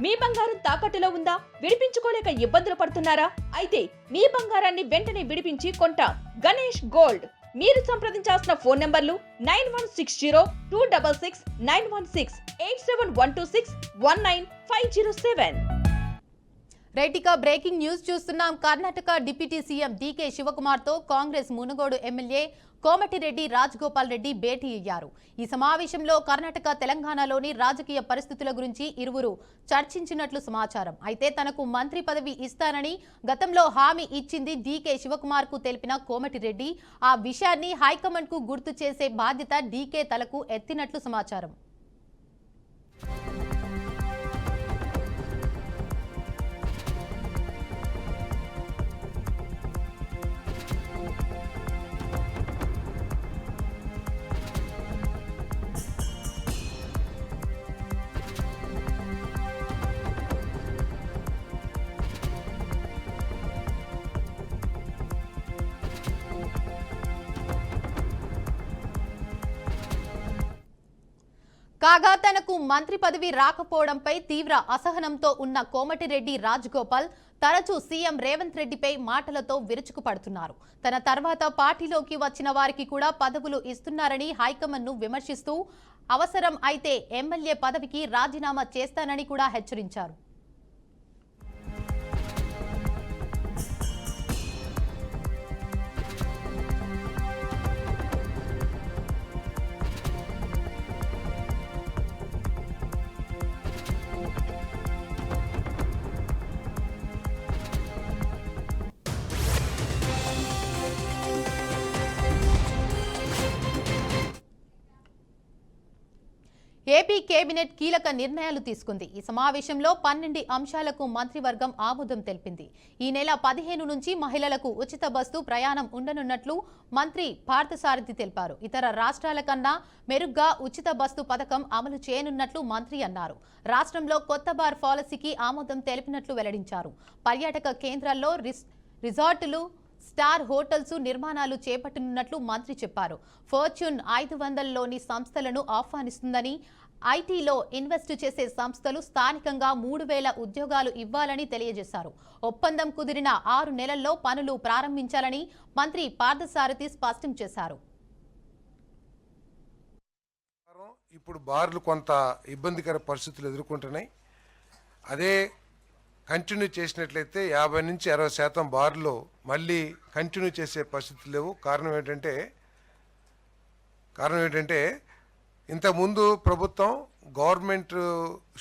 మీ బంగారం తాకట్టులో ఉందా? విడిపించుకోలేక ఇబ్బందులు పడుతున్నారా? అయితే మీ బంగారాన్ని వెంటనే విడిపించి కొంటాం. గణేష్ గోల్డ్. మీరు సంప్రదించాల్సిన ఫోన్ నంబర్లు 9160-266-916, 8712619507. రైటికా బ్రేకింగ్ న్యూస్ చూస్తున్నాం. Karnataka deputy CM DK Shivakumar తో కాంగ్రెస్ మునుగోడు ఎమ్మెల్యే కోమటిరెడ్డి రాజగోపాల్ రెడ్డి భేటీ అయ్యారు. ఈ సమావేశంలో కర్ణాటక, తెలంగాణలోని రాజకీయ పరిస్థితుల గురించి ఇరువురు చర్చించినట్లు సమాచారం. అయితే తనకు మంత్రి పదవి ఇస్తానని గతంలో హామీ ఇచ్చింది డీకే శివకుమార్ కు తెలిపిన కోమటిరెడ్డి ఆ విషయాన్ని హైకమాండ్ కు గుర్తు చేసే బాధ్యత డీకే తలకు ఎత్తినట్లు సమాచారం. కాగా తనకు మంత్రి పదవి రాకపోవడంపై తీవ్ర అసహనంతో ఉన్న కోమటిరెడ్డి రాజగోపాల్ తరచూ సీఎం రేవంత్ రెడ్డిపై మాటలతో విరుచుకుపడుతున్నారు. తన తర్వాత పార్టీలోకి వచ్చిన వారికి కూడా పదవులు ఇస్తున్నారని హైకమాండ్ ను విమర్శిస్తూ అవసరం అయితే ఎమ్మెల్యే పదవికి రాజీనామా చేస్తానని కూడా హెచ్చరించారు. ఏపీ కేబినెట్ కీలక నిర్ణయాలు తీసుకుంది. ఈ సమావేశంలో 12 అంశాలకు మంత్రివర్గం ఆమోదం తెలిపింది. ఈ నెల 15 నుంచి మహిళలకు ఉచిత బస్సు ప్రయాణం ఉండనున్నట్లు మంత్రి పార్థసారథి తెలిపారు. ఇతర రాష్ట్రాల కన్నా మెరుగ్గా ఉచిత బస్సు పథకం అమలు చేయనున్నట్లు మంత్రి అన్నారు. రాష్ట్రంలో కొత్త బార్ పాలసీకి ఆమోదం తెలిపినట్లు వెల్లడించారు. పర్యాటక కేంద్రాల్లో రిసార్టులు, స్టార్ హోటల్స్ నిర్మాణాలు చేపట్టనున్నట్లు మంత్రి చెప్పారు. ఫార్చ్యూన్ 500లోని సంస్థలను ఆహ్వానిస్తుందని, ఐటీలో ఇన్వెస్ట్ చేసే సంస్థలు స్థానికంగా 3000 ఉద్యోగాలు ఇవ్వాలని తెలియజేశారు. ఒప్పందం కుదిరిన 6 నెలల్లో పనులు ప్రారంభించాలని మంత్రి పార్థసారథి స్పష్టం చేశారు. ఇప్పుడు బార్లు కొంత ఇబ్బందికర పరిస్థితులు ఎదుర్కొంటున్నాయి. అదే కంటిన్యూ చేసినట్లయితే 50 నుంచి 60% బార్లు మళ్ళీ కంటిన్యూ చేసే పరిస్థితులు లేవు. కారణం ఏంటంటే ఇంతకుముందు ప్రభుత్వం గవర్నమెంట్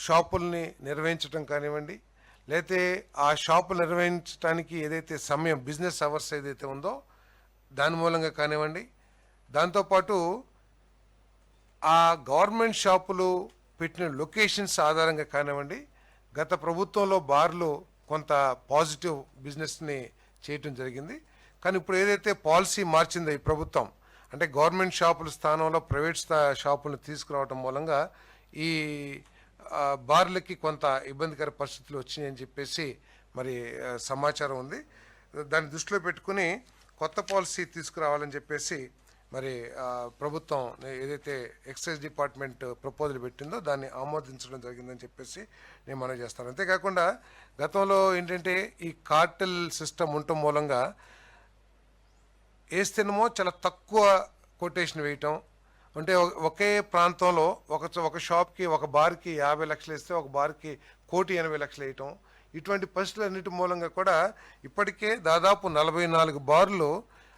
షాపుల్ని నిర్వహించడం కానివ్వండి, లేకపోతే ఆ షాపులు నిర్వహించడానికి ఏదైతే సమయం బిజినెస్ అవర్స్ ఏదైతే ఉందో దాని మూలంగా కానివ్వండి, దాంతోపాటు ఆ గవర్నమెంట్ షాపులు పెట్టిన లొకేషన్స్ ఆధారంగా కానివ్వండి, గత ప్రభుత్వంలో బార్లు కొంత పాజిటివ్ బిజినెస్ని చేయటం జరిగింది. కానీ ఇప్పుడు ఏదైతే పాలసీ మార్చిందో ఈ ప్రభుత్వం, అంటే గవర్నమెంట్ షాపుల స్థానంలో ప్రైవేట్ షాపులను తీసుకురావడం మూలంగా ఈ బార్లకి కొంత ఇబ్బందికర పరిస్థితులు వచ్చినాయని చెప్పేసి మరి సమాచారం ఉంది. దాన్ని దృష్టిలో పెట్టుకుని కొత్త పాలసీ తీసుకురావాలని చెప్పేసి మరి ప్రభుత్వం ఏదైతే ఎక్సైజ్ డిపార్ట్మెంట్ ప్రపోజల్ పెట్టిందో దాన్ని ఆమోదించడం జరిగిందని చెప్పేసి నేను మనవి చేస్తాను. అంతేకాకుండా గతంలో ఏంటంటే ఈ కార్టెల్ సిస్టమ్ ఉండటం మూలంగా వేస్తేనేమో చాలా తక్కువ కొటేషన్ వేయటం, అంటే ఒకే ప్రాంతంలో ఒక షాప్కి ఒక బార్కి 50 లక్షలు వేస్తే ఒక బార్కి 1,80,00,000 వేయటం, ఇటువంటి పరిస్థితులు అన్నిటి మూలంగా కూడా ఇప్పటికే దాదాపు 44 బార్లు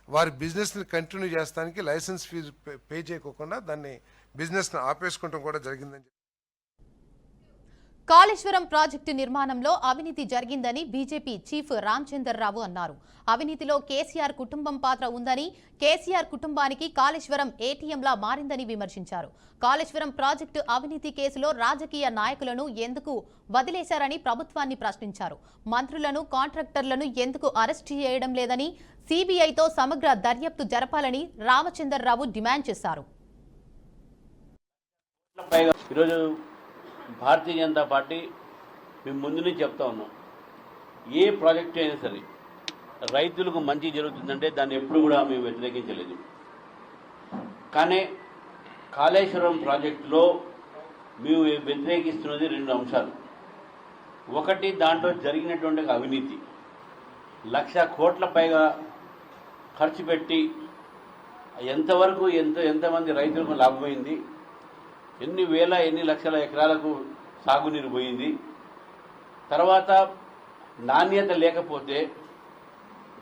వారి బిజినెస్ని కంటిన్యూ చేస్తానికి లైసెన్స్ ఫీజు పే చేయకోకుండా దాన్ని బిజినెస్ని ఆపేసుకోవడం కూడా జరిగిందని. కాళేశ్వరం ప్రాజెక్టు నిర్మాణంలో అవినీతి జరిగిందని బీజేపీ చీఫ్ రామచంద్రరావు అన్నారు. అవినీతిలో కేసీఆర్ కుటుంబం పాత్ర ఉందని, కేసీఆర్ కుటుంబానికి కాళేశ్వరం ఏటీఎంలా మారిందని విమర్శించారు. కాళేశ్వరం ప్రాజెక్టు అవినీతి కేసులో రాజకీయ నాయకులను ఎందుకు వదిలేశారని ప్రభుత్వాన్ని ప్రశ్నించారు. మంత్రులను, కాంట్రాక్టర్లను ఎందుకు అరెస్ట్ చేయడం లేదని, సీబీఐతో సమగ్ర దర్యాప్తు జరపాలని రామచంద్రరావు డిమాండ్ చేశారు. భారతీయ జనతా పార్టీ మేము ముందు నుంచి చెప్తా ఉన్నాం, ఏ ప్రాజెక్ట్ అయినా సరే రైతులకు మంచి జరుగుతుందంటే దాన్ని ఎప్పుడు కూడా మేము వ్యతిరేకించలేదు. కానీ కాళేశ్వరం ప్రాజెక్టులో మేము వ్యతిరేకిస్తున్నది 2 అంశాలు. ఒకటి, దాంట్లో జరిగినటువంటి అవినీతి 1,00,000 కోట్ల పైగా ఖర్చు పెట్టి ఎంతవరకు ఎంతమంది రైతులకు లాభమైంది, ఎన్ని లక్షల ఎకరాలకు సాగునీరు పోయింది, తర్వాత నాణ్యత లేకపోతే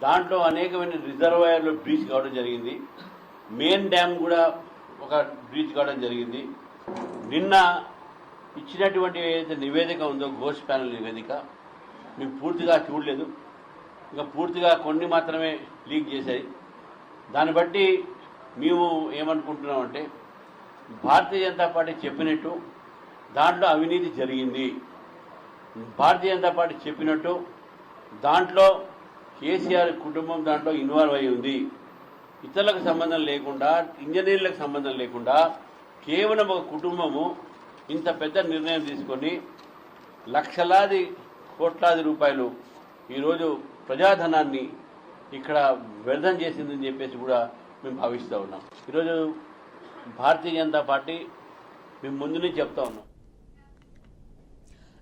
దాంట్లో అనేకమైన రిజర్వాయర్లు బ్రీచ్ కావడం జరిగింది, మెయిన్ డ్యామ్ కూడా ఒక బ్రీచ్ కావడం జరిగింది. నిన్న ఇచ్చినటువంటి ఏదైతే నివేదిక ఉందో ఘోష్ ప్యానల్ నివేదిక మేము పూర్తిగా చూడలేదు, ఇంకా పూర్తిగా కొన్ని మాత్రమే లీక్ చేశాయి. దాన్ని బట్టి మేము ఏమనుకుంటున్నామంటే భారతీయ జనతా పార్టీ చెప్పినట్టు దాంట్లో అవినీతి జరిగింది, భారతీయ జనతా పార్టీ చెప్పినట్టు దాంట్లో కేసీఆర్ కుటుంబం దాంట్లో ఇన్వాల్వ్ అయి ఉంది. ఇతరులకు సంబంధం లేకుండా, ఇంజనీర్లకు సంబంధం లేకుండా కేవలం ఒక కుటుంబము ఇంత పెద్ద నిర్ణయం తీసుకొని లక్షలాది కోట్లాది రూపాయలు ఈరోజు ప్రజాధనాన్ని ఇక్కడ వ్యర్థం చేసిందని చెప్పేసి కూడా మేము భావిస్తూ ఉన్నాం. ఈరోజు భారతీయ జనతా పార్టీ మేము ముందు నుంచి చెప్తా ఉన్నాం.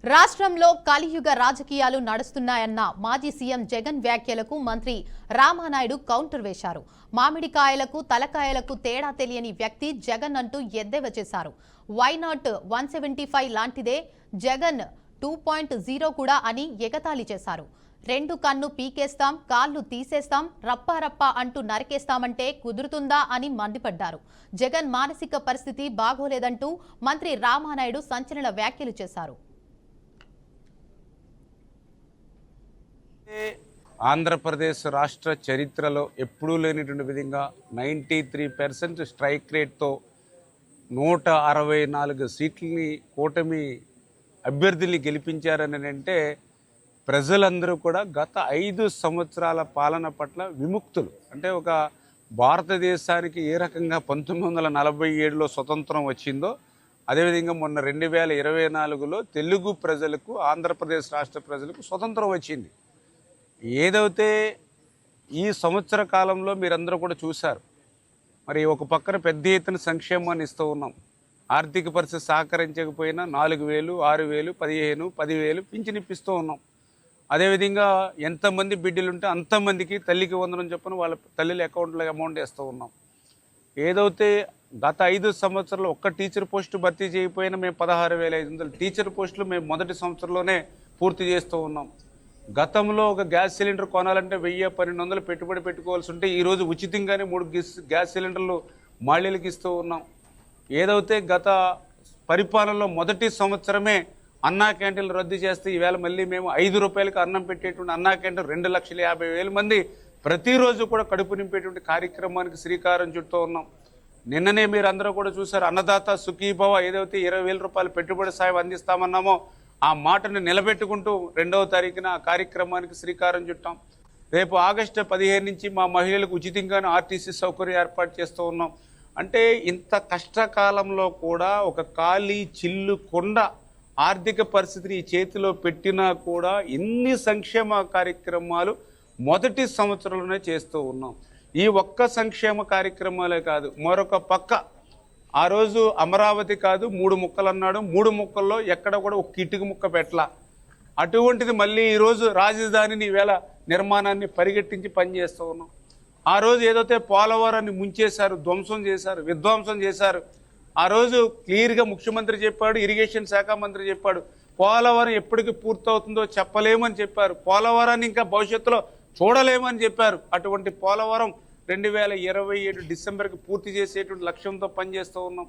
రాష్ట్రంలో కలియుగ రాజకీయాలు నడుస్తున్నాయన్న మాజీ సీఎం జగన్ వ్యాఖ్యలకు మంత్రి రామానాయుడు కౌంటర్ వేశారు. మామిడికాయలకు తలకాయలకు తేడా తెలియని వ్యక్తి జగన్ అంటూ ఎద్దేవా చేశారు. వైనాట్ 175 లాంటిదే జగన్ 2.0 కూడా అని ఎగతాళి చేశారు. 2 కన్ను పీకేస్తాం, కాళ్ళు తీసేస్తాం, రప్పారప్ప అంటూ నరికేస్తామంటే కుదురుతుందా అని మండిపడ్డారు. జగన్ మానసిక పరిస్థితి బాగోలేదంటూ మంత్రి రామానాయుడు సంచలన వ్యాఖ్యలు చేశారు. ఆంధ్రప్రదేశ్ రాష్ట్ర చరిత్రలో ఎప్పుడూ లేనిటువంటి విధంగా 93% స్ట్రైక్ రేట్తో 164 సీట్లని కూటమి అభ్యర్థుల్ని గెలిపించారని అంటే ప్రజలందరూ కూడా గత 5 సంవత్సరాల పాలన పట్ల విముక్తులు. అంటే ఒక భారతదేశానికి ఏ రకంగా 1947లో స్వతంత్రం వచ్చిందో అదేవిధంగా మొన్న 2024లో తెలుగు ప్రజలకు, ఆంధ్రప్రదేశ్ రాష్ట్ర ప్రజలకు స్వతంత్రం వచ్చింది. ఏదైతే ఈ సంవత్సర కాలంలో మీరందరూ కూడా చూశారు, మరి ఒక పక్కన పెద్ద ఎత్తున సంక్షేమాన్ని ఇస్తూ ఉన్నాం. ఆర్థిక పరిస్థితి సహకరించకపోయినా 4,000, 6,000, 15,000, 10,000 పింఛనిప్పిస్తూ ఉన్నాం. అదేవిధంగా ఎంతమంది బిడ్డలుంటే అంతమందికి తల్లికి వందనం చొప్పున వాళ్ళ తల్లిల అకౌంట్లో అమౌంట్ వేస్తూ ఉన్నాం. ఏదైతే గత 5 సంవత్సరాలు ఒక్క టీచర్ పోస్టు భర్తీ చేయకపోయినా మేము 16,500 టీచర్ పోస్టులు మేము మొదటి సంవత్సరంలోనే పూర్తి చేస్తూ ఉన్నాం. గతంలో ఒక గ్యాస్ సిలిండర్ కొనాలంటే 1,000-1,200 పెట్టుబడి పెట్టుకోవాల్సి ఉంటే ఈరోజు ఉచితంగానే 3 గ్యాస్ సిలిండర్లు మహిళలకు ఇస్తూ ఉన్నాం. ఏదైతే గత పరిపాలనలో మొదటి సంవత్సరమే అన్నా క్యాంటీన్లు రద్దు చేస్తే ఈవేళ మళ్ళీ మేము 5 రూపాయలకు అన్నం పెట్టేటువంటి అన్నా క్యాంటీన్ 2,50,000 మంది ప్రతిరోజు కూడా కడుపు నింపేటువంటి కార్యక్రమానికి శ్రీకారం చుడుతూ ఉన్నాం. నిన్ననే మీరు అందరూ కూడా చూశారు, అన్నదాత సుఖీభవ ఏదైతే 20,000 రూపాయలు పెట్టుబడి సాయం అందిస్తామన్నామో ఆ మాటను నిలబెట్టుకుంటూ 2వ తారీఖున ఆ కార్యక్రమానికి శ్రీకారం చుట్టాం. రేపు ఆగస్టు 15 నుంచి మా మహిళలకు ఉచితంగానే ఆర్టీసీ సౌకర్యం ఏర్పాటు చేస్తూ ఉన్నాం. అంటే ఇంత కష్టకాలంలో కూడా ఒక ఖాళీ చిల్లు కొండ ఆర్థిక పరిస్థితిని ఈ చేతిలో పెట్టినా కూడా ఇన్ని సంక్షేమ కార్యక్రమాలు మొదటి సంవత్సరంలోనే చేస్తూ ఉన్నాం. ఈ ఒక్క సంక్షేమ కార్యక్రమాలే కాదు, మరొక పక్క ఆ రోజు అమరావతి కాదు 3 ముక్కలు అన్నాడు, 3 ముక్కల్లో ఎక్కడ కూడా ఒక కిటుకు ముక్క పెట్టలా. అటువంటిది మళ్ళీ ఈరోజు రాజధానిని ఈవేళ నిర్మాణాన్ని పరిగెట్టించి పనిచేస్తూ ఉన్నాం. ఆ రోజు ఏదైతే పోలవరాన్ని ముంచేశారు, ధ్వంసం చేశారు, విధ్వంసం చేశారు. ఆ రోజు క్లియర్గా ముఖ్యమంత్రి చెప్పాడు, ఇరిగేషన్ శాఖ మంత్రి చెప్పాడు, పోలవరం ఎప్పటికి పూర్తవుతుందో చెప్పలేమని చెప్పారు. పోలవరాన్ని ఇంకా భవిష్యత్తులో చూడలేమని చెప్పారు. అటువంటి పోలవరం 2027 డిసెంబర్కి పూర్తి చేసేటువంటి లక్ష్యంతో పనిచేస్తూ ఉన్నాం.